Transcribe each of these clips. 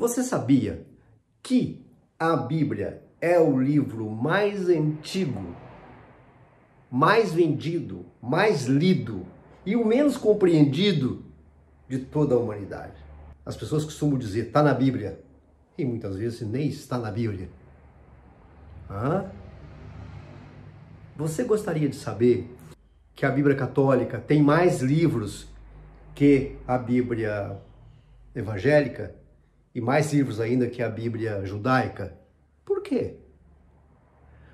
Você sabia que a Bíblia é o livro mais antigo, mais vendido, mais lido e o menos compreendido de toda a humanidade? As pessoas costumam dizer, está na Bíblia, e muitas vezes nem está na Bíblia. Você gostaria de saber que a Bíblia Católica tem mais livros que a Bíblia evangélica e mais livros ainda que a Bíblia judaica? Por quê?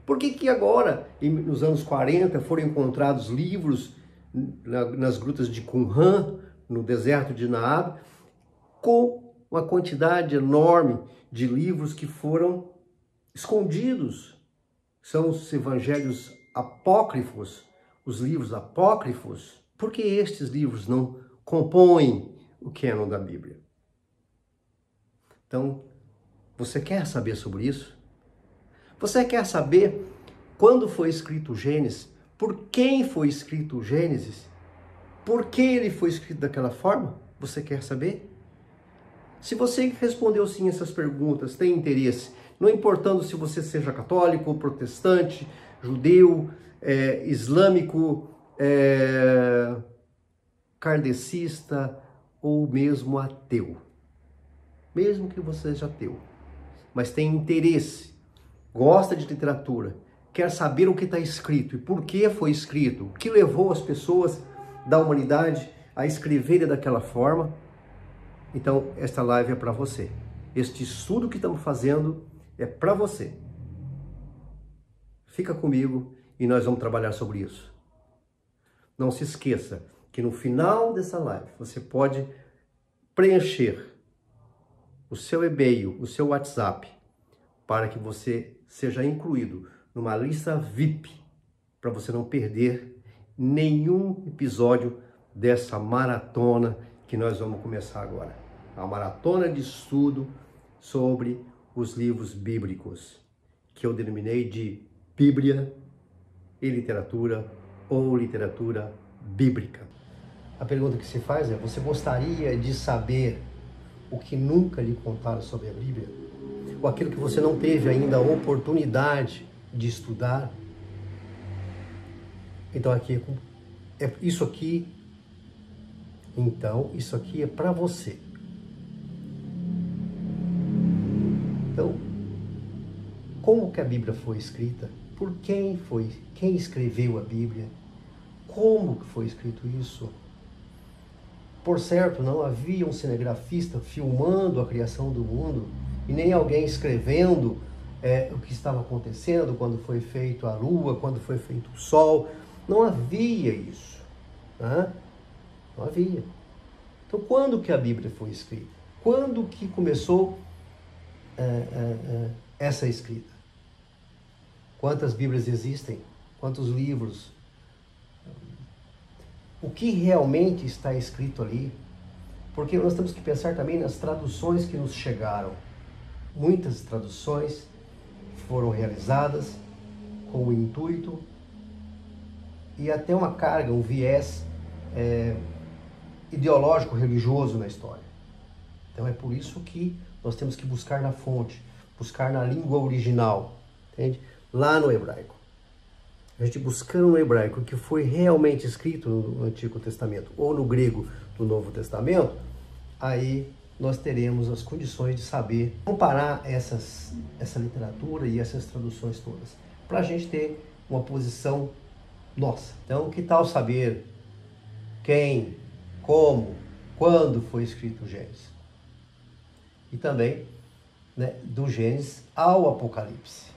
Por que agora, nos anos 40, foram encontrados livros nas grutas de Qumran, no deserto de Naab, com uma quantidade enorme de livros que foram escondidos? São os evangelhos apócrifos, os livros apócrifos. Por que estes livros não compõem o cânon da Bíblia? Então, você quer saber sobre isso? Você quer saber quando foi escrito o Gênesis? Por quem foi escrito o Gênesis? Por que ele foi escrito daquela forma? Você quer saber? Se você respondeu sim essas perguntas, tem interesse, não importando se você seja católico, protestante, judeu, islâmico, kardecista ou mesmo ateu. Mesmo que você seja ateu, mas tem interesse, gosta de literatura, quer saber o que está escrito e por que foi escrito, o que levou as pessoas da humanidade a escreverem daquela forma, então esta live é para você. Este estudo que estamos fazendo é para você. Fica comigo e nós vamos trabalhar sobre isso. Não se esqueça que no final dessa live você pode preencher o seu e-mail, o seu WhatsApp, para que você seja incluído numa lista VIP, para você não perder nenhum episódio dessa maratona que nós vamos começar agora. A maratona de estudo sobre os livros bíblicos, que eu denominei de Bíblia e literatura ou literatura bíblica. A pergunta que se faz é, você gostaria de saber o que nunca lhe contaram sobre a Bíblia? Ou aquilo que você não teve ainda a oportunidade de estudar? Então isso aqui é para você. Então, como que a Bíblia foi escrita? Por quem foi? Quem escreveu a Bíblia? Como que foi escrito isso? Por certo, não havia um cinegrafista filmando a criação do mundo e nem alguém escrevendo o que estava acontecendo quando foi feito a lua, quando foi feito o sol. Não havia isso. Não havia. Então, quando que a Bíblia foi escrita? Quando que começou essa escrita? Quantas Bíblias existem? Quantos livros? O que realmente está escrito ali? Porque nós temos que pensar também nas traduções que nos chegaram. Muitas traduções foram realizadas com o intuito e até uma carga, um viés ideológico, religioso na história. Então é por isso que nós temos que buscar na fonte, buscar na língua original, entende? Lá no hebraico. A gente buscando no hebraico o que foi realmente escrito no Antigo Testamento ou no grego do Novo Testamento, aí nós teremos as condições de saber comparar essa literatura e essas traduções todas, para a gente ter uma posição nossa. Então, que tal saber quem, como, quando foi escrito o Gênesis? E também, do Gênesis ao Apocalipse.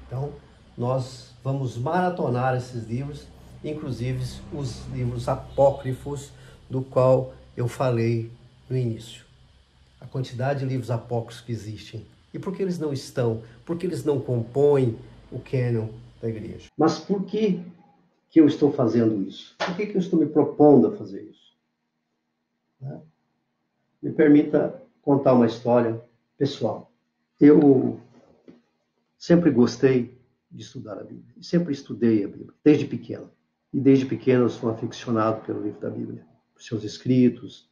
Então, nós vamos maratonar esses livros, inclusive os livros apócrifos, do qual eu falei no início. A quantidade de livros apócrifos que existem. E por que eles não estão? Por que eles não compõem o cânon da igreja? Mas por que eu estou fazendo isso? Por que eu estou me propondo a fazer isso? Me permita contar uma história pessoal. Eu sempre gostei de estudar a Bíblia. Sempre estudei a Bíblia, desde pequeno. E desde pequeno eu sou aficionado pelo livro da Bíblia, por seus escritos.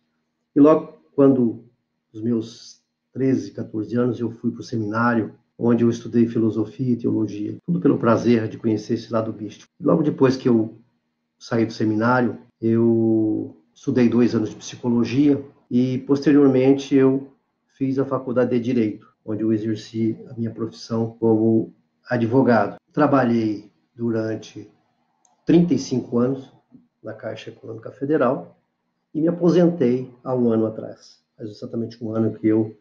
E logo quando os meus 13, 14 anos, eu fui para o seminário, onde eu estudei filosofia e teologia, tudo pelo prazer de conhecer esse lado místico. Logo depois que eu saí do seminário, eu estudei 2 anos de psicologia e, posteriormente, eu fiz a faculdade de Direito, onde eu exerci a minha profissão como advogado. Trabalhei durante 35 anos na Caixa Econômica Federal e me aposentei há um ano atrás. Faz exatamente um ano que eu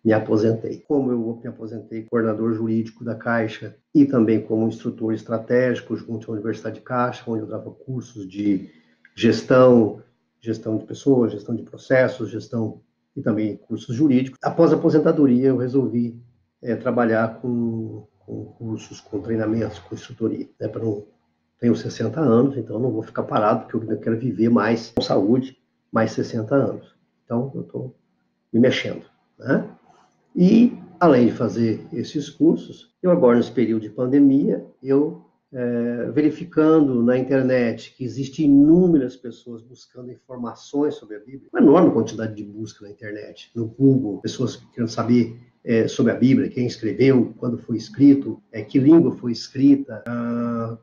me aposentei. Como eu me aposentei coordenador jurídico da Caixa e também como instrutor estratégico junto à Universidade de Caixa, onde eu dava cursos de gestão de pessoas, gestão de processos, gestão e também cursos jurídicos. Após a aposentadoria, eu resolvi trabalhar com cursos, com treinamentos, com instrutoria. Tenho 60 anos, então não vou ficar parado, porque eu quero viver mais com saúde, mais 60 anos. Então, eu estou me mexendo, né? E, além de fazer esses cursos, eu agora, nesse período de pandemia, verificando na internet que existem inúmeras pessoas buscando informações sobre a Bíblia, uma enorme quantidade de busca na internet, no Google, pessoas querendo saber sobre a Bíblia, quem escreveu, quando foi escrito, que língua foi escrita,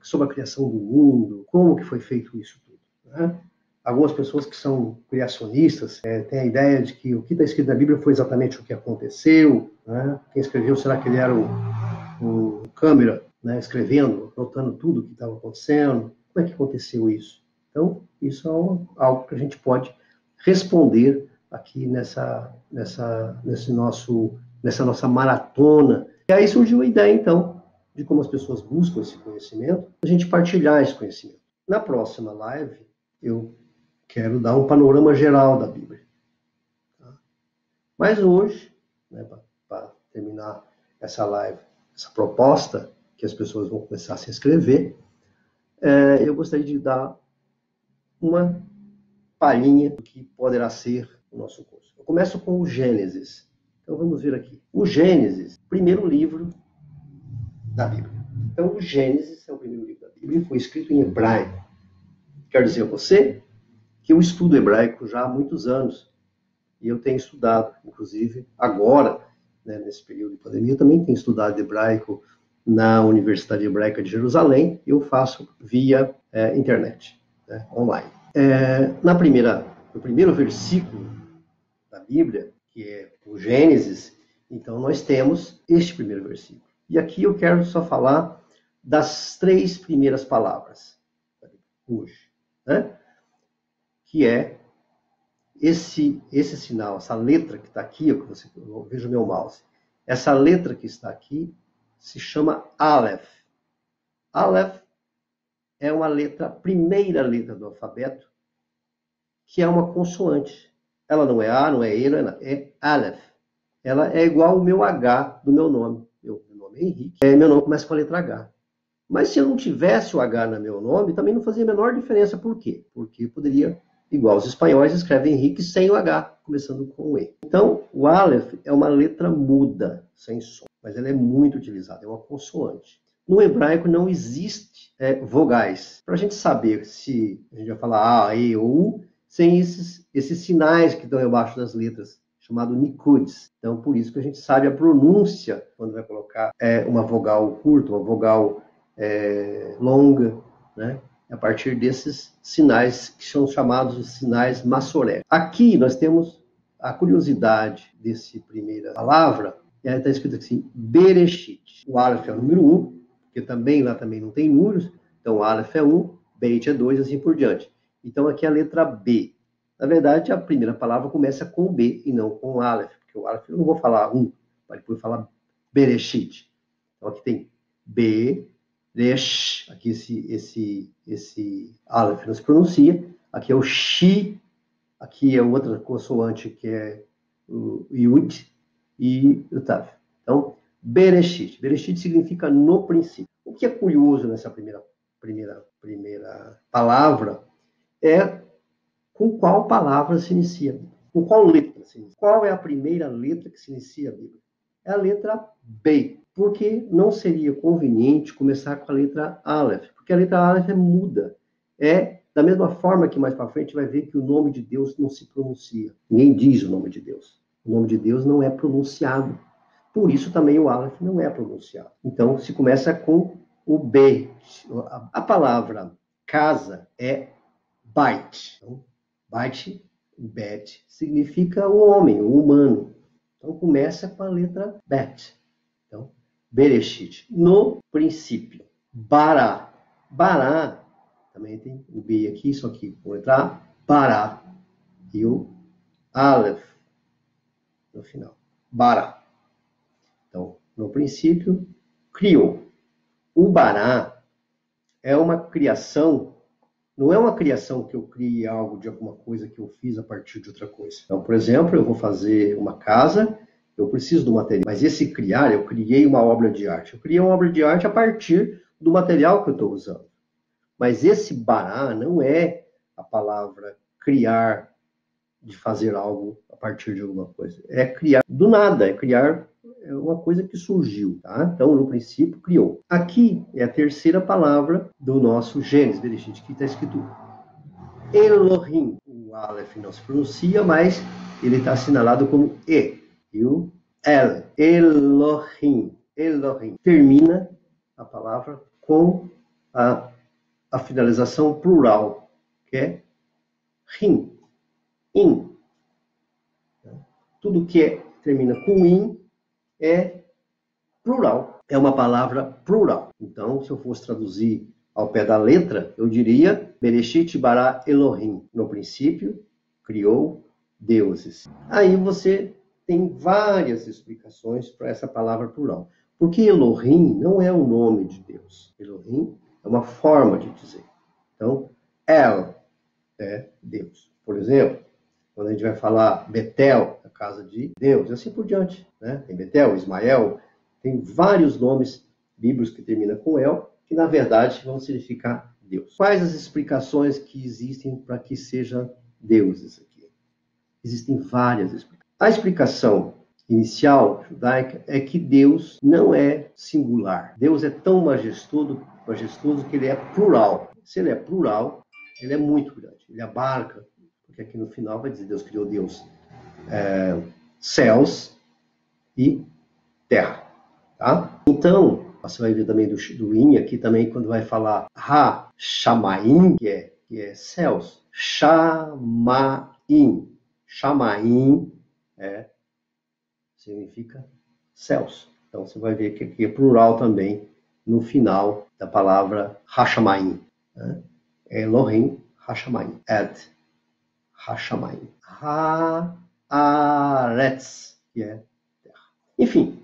sobre a criação do mundo, como que foi feito isso tudo, né? Algumas pessoas que são criacionistas têm a ideia de que o que está escrito na Bíblia foi exatamente o que aconteceu, né? Quem escreveu, será que ele era um câmera, né, escrevendo, notando tudo o que estava acontecendo? Como é que aconteceu isso? Então, isso é algo que a gente pode responder aqui nessa nossa maratona. E aí surgiu a ideia, então, de como as pessoas buscam esse conhecimento, a gente partilhar esse conhecimento. Na próxima live, eu quero dar um panorama geral da Bíblia. Tá? Mas hoje, né, para terminar essa live, essa proposta, que as pessoas vão começar a se inscrever, eu gostaria de dar uma palhinha do que poderá ser o nosso curso. Eu começo com o Gênesis. Então vamos ver aqui. O Gênesis, primeiro livro da Bíblia. Então o Gênesis é o primeiro livro da Bíblia e foi escrito em hebraico. Quero dizer a você que eu estudo hebraico já há muitos anos. E eu tenho estudado, inclusive, agora, né, nesse período de pandemia, eu também tenho estudado hebraico na Universidade Hebraica de Jerusalém. Eu faço via internet, né, online. No primeiro versículo da Bíblia, que é o Gênesis, então nós temos este primeiro versículo. E aqui eu quero só falar das 3 primeiras palavras hoje, né? Que é esse sinal, essa letra que está aqui, eu vejo meu mouse, essa letra que está aqui se chama Aleph. Aleph é a primeira letra do alfabeto, que é uma consoante. Ela não é A, não é E, não é nada, é Aleph. Ela é igual ao meu H do meu nome. Meu nome é Henrique, meu nome começa com a letra H. Mas se eu não tivesse o H no meu nome, também não fazia a menor diferença. Por quê? Porque poderia, igual os espanhóis, escrevem Henrique sem o H, começando com o E. Então, o Aleph é uma letra muda, sem som, mas ela é muito utilizada, é uma consoante. No hebraico não existe vogais. Para a gente saber se a gente vai falar A, E ou U, sem esses sinais que estão abaixo das letras, chamado nikuds. Então, por isso que a gente sabe a pronúncia quando vai colocar uma vogal curta, uma vogal longa, né? A partir desses sinais que são chamados de sinais massoré. Aqui nós temos a curiosidade dessa primeira palavra, está escrito assim, Bereshit. O Aleph é o número 1, porque lá também não tem números, então o Aleph é 1, Beit é 2, assim por diante. Então aqui é a letra B. Na verdade, a primeira palavra começa com B e não com Aleph, porque o Aleph eu não vou falar 1, mas depois falar Bereshit. Então aqui tem B, Resh, aqui esse Aleph não se pronuncia, aqui é o Shi, aqui é outra consoante que é o Yud e o Tav. Então, Bereshit. Bereshit significa no princípio. O que é curioso nessa primeira palavra é com qual palavra se inicia a Bíblia. Com qual letra se inicia? Qual é a primeira letra que se inicia a Bíblia? É a letra B. Porque não seria conveniente começar com a letra Aleph, porque a letra Aleph é muda. Da mesma forma que mais para frente vai ver que o nome de Deus não se pronuncia. Ninguém diz o nome de Deus. O nome de Deus não é pronunciado. Por isso também o Aleph não é pronunciado. Então, se começa com o B. A palavra casa é Bait. Então, Bait, Bet, significa o homem, o humano. Então, começa com a letra Bet. Então, Bereshit. No princípio. Bará. Bará, também tem o B aqui, só que vou entrar. Bará. E o Aleph no final. Bará. Então, no princípio, criou. O Bará é uma criação, não é uma criação que eu crie algo de alguma coisa que eu fiz a partir de outra coisa. Então, por exemplo, eu vou fazer uma casa, eu preciso do material, mas esse criar, eu criei uma obra de arte. Eu criei uma obra de arte a partir do material que eu estou usando. Mas esse Bará não é a palavra criar, de fazer algo a partir de alguma coisa. É criar do nada, é criar uma coisa que surgiu, tá? Então, no princípio, criou. Aqui é a terceira palavra do nosso Gênesis, Bereshit, que está escrito Elohim. O Aleph não se pronuncia, mas ele está assinalado como E. E o El, Elohim, Elohim. Termina a palavra com a finalização plural, que é Rim. In. Tudo que termina com in é plural. É uma palavra plural. Então, se eu fosse traduzir ao pé da letra, eu diria Bereshit bara Elohim. No princípio, criou deuses. Aí você tem várias explicações para essa palavra plural. Porque Elohim não é o nome de Deus. Elohim é uma forma de dizer. Então, El é Deus. Por exemplo, quando a gente vai falar Betel, a casa de Deus, e assim por diante. Né? Tem Betel, Ismael, tem vários nomes bíblicos que terminam com El, que na verdade vão significar Deus. Quais as explicações que existem para que seja deuses aqui? Existem várias explicações. A explicação inicial judaica é que Deus não é singular. Deus é tão majestoso que ele é plural. Se ele é plural, ele é muito grande. Ele abarca, porque aqui no final vai dizer Deus criou céus e terra. Tá? Então, você vai ver também do in aqui também, quando vai falar Ha-Shamaim, que é céus. Shamaim. Shamaim significa céus. Então, você vai ver que aqui é plural também no final da palavra Ha-Shamaim. Né? Elohim, Ha-Shamaim. Ed, Ha-Shamaim. Ha-Aretz, que é terra. Enfim,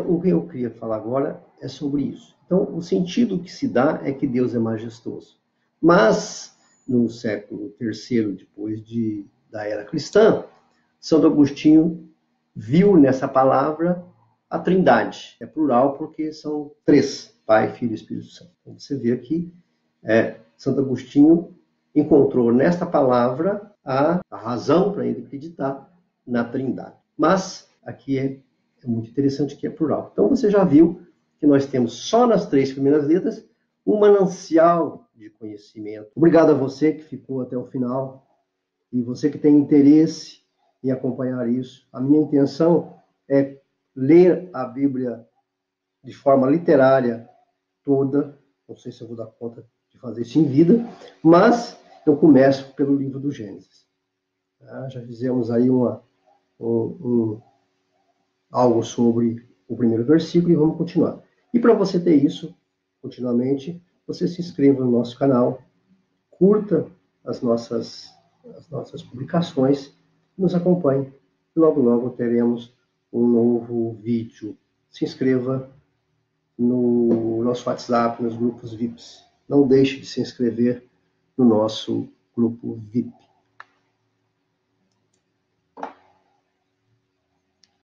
o que eu queria falar agora é sobre isso. Então, o sentido que se dá é que Deus é majestoso. Mas, no século III depois da era cristã, Santo Agostinho viu nessa palavra a trindade. É plural porque são três, Pai, Filho e Espírito Santo. Então, você vê aqui, Santo Agostinho encontrou nesta palavra a razão para ele acreditar na trindade. Mas, aqui é muito interessante que é plural. Então, você já viu que nós temos só nas três primeiras letras um manancial de conhecimento. Obrigado a você que ficou até o final e você que tem interesse em acompanhar isso. A minha intenção é ler a Bíblia de forma literária toda. Não sei se eu vou dar conta de fazer isso em vida, mas eu começo pelo livro do Gênesis. Já fizemos aí algo sobre o primeiro versículo e vamos continuar. E para você ter isso continuamente, você se inscreva no nosso canal, curta as nossas publicações, nos acompanhe. Logo, logo teremos um novo vídeo. Se inscreva no nosso WhatsApp, nos grupos VIPs. Não deixe de se inscrever no nosso grupo VIP.